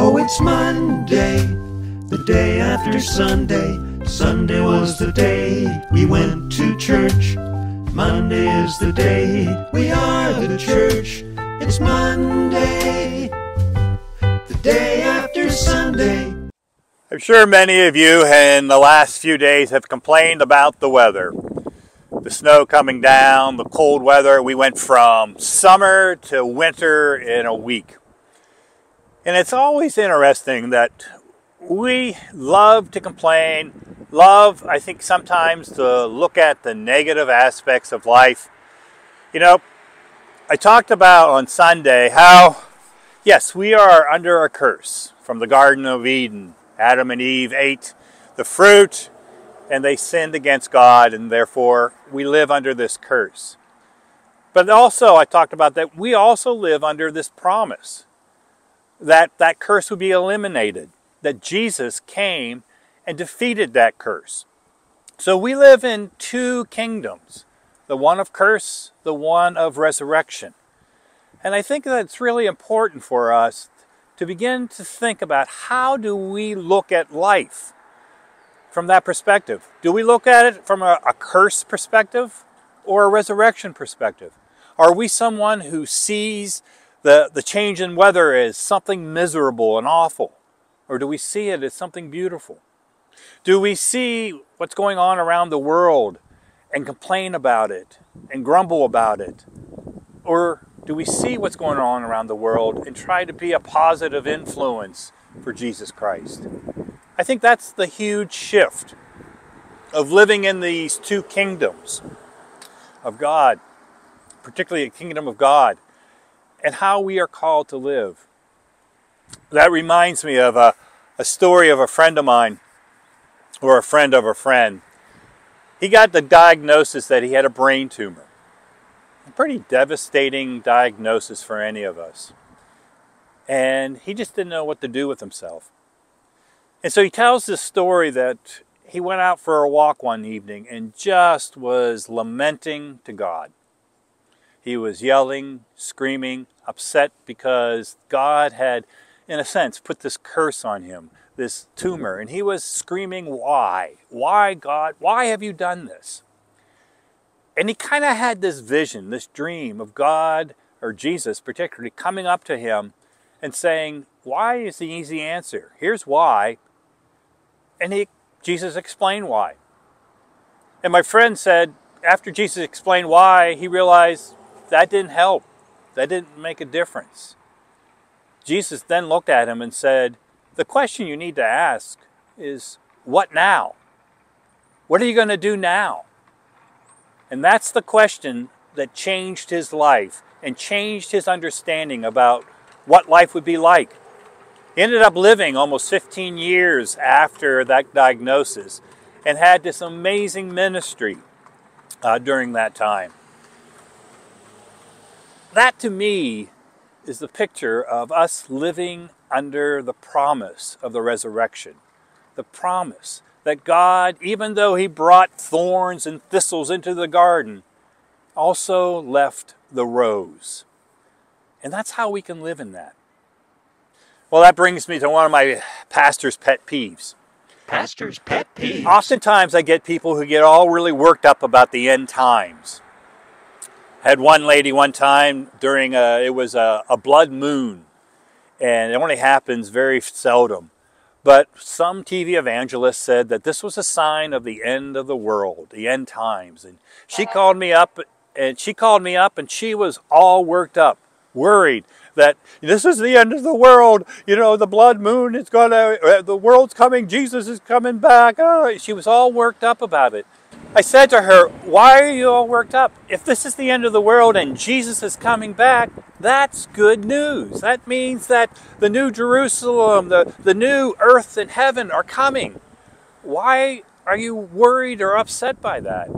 Oh, it's Monday, the day after Sunday. Sunday was the day we went to church. Monday is the day we are the church. It's Monday, the day after Sunday. I'm sure many of you in the last few days have complained about the weather. The snow coming down, the cold weather. We went from summer to winter in a week. And it's always interesting that we love to complain, I think sometimes to look at the negative aspects of life. You know, I talked about on Sunday how, yes, we are under a curse from the Garden of Eden. Adam and Eve ate the fruit and they sinned against God, and therefore we live under this curse. But also I talked about that we also live under this promise that that curse would be eliminated, that Jesus came and defeated that curse. So we live in two kingdoms, the one of curse, the one of resurrection. And I think that it's really important for us to begin to think about how do we look at life from that perspective. Do we look at it from a curse perspective or a resurrection perspective? Are we someone who sees the change in weather as something miserable and awful? Or do we see it as something beautiful? Do we see what's going on around the world and complain about it and grumble about it? Or do we see what's going on around the world and try to be a positive influence for Jesus Christ? I think that's the huge shift of living in these two kingdoms of God, particularly a kingdom of God, and how we are called to live. That reminds me of a story of a friend of mine, or a friend of a friend. He got the diagnosis that he had a brain tumor. A pretty devastating diagnosis for any of us. And he just didn't know what to do with himself. And so he tells this story that he went out for a walk one evening and just was lamenting to God. He was yelling, screaming, upset because God had, in a sense, put this curse on him, this tumor. And he was screaming, why? Why, God? Why have you done this? And he kind of had this vision, this dream of God, or Jesus particularly, coming up to him and saying, why is the easy answer? Here's why. And Jesus explained why. And my friend said, after Jesus explained why, he realized that didn't help. That didn't make a difference. Jesus then looked at him and said, the question you need to ask is, what now? What are you going to do now? And that's the question that changed his life and changed his understanding about what life would be like. He ended up living almost 15 years after that diagnosis and had this amazing ministry during that time. That to me is the picture of us living under the promise of the resurrection. The promise that God, even though He brought thorns and thistles into the garden, also left the rose. And that's how we can live in that. Well, that brings me to one of my pastor's pet peeves. Pastor's pet peeves. Oftentimes I get people who get all really worked up about the end times. I had one lady one time during it was a blood moon, and it only happens very seldom. But some TV evangelist said that this was a sign of the end of the world, the end times. And she called me up, and she was all worked up, worried that this is the end of the world. You know, the blood moon is the world's coming, Jesus is coming back. Oh, she was all worked up about it. I said to her, why are you all worked up? If this is the end of the world and Jesus is coming back, that's good news. That means that the new Jerusalem, the new earth and heaven are coming. Why are you worried or upset by that?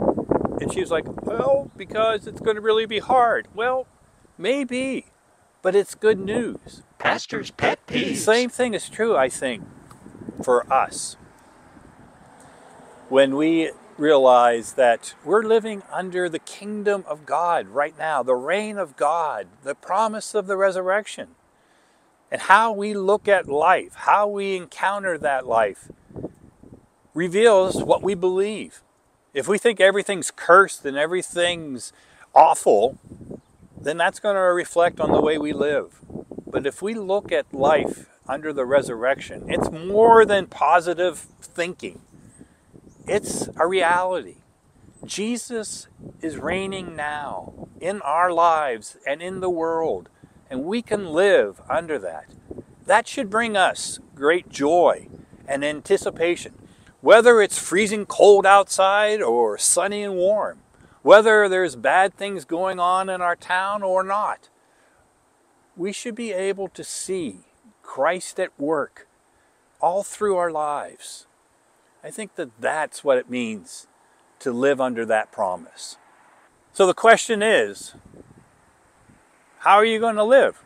And she was like, well, because it's going to really be hard. Well, maybe, but it's good news. Pastor's pet peeves. The same thing is true, I think, for us. When we realize that we're living under the kingdom of God right now, the reign of God, the promise of the resurrection. And how we look at life, how we encounter that life, reveals what we believe. If we think everything's cursed and everything's awful, then that's going to reflect on the way we live. But if we look at life under the resurrection, it's more than positive thinking. It's a reality. Jesus is reigning now in our lives and in the world, and we can live under that. That should bring us great joy and anticipation. Whether it's freezing cold outside or sunny and warm, whether there's bad things going on in our town or not, we should be able to see Christ at work all through our lives. I think that that's what it means to live under that promise. So the question is, how are you going to live?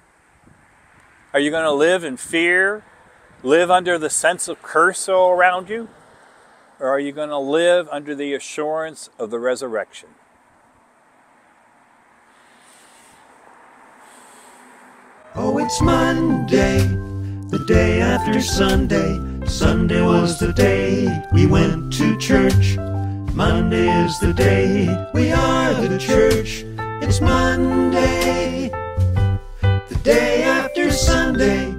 Are you going to live in fear, live under the sense of curse all around you? Or are you going to live under the assurance of the resurrection? Oh, it's Monday, the day after Sunday. Sunday was the day we went to church. Monday is the day we are the church. It's Monday, the day after Sunday.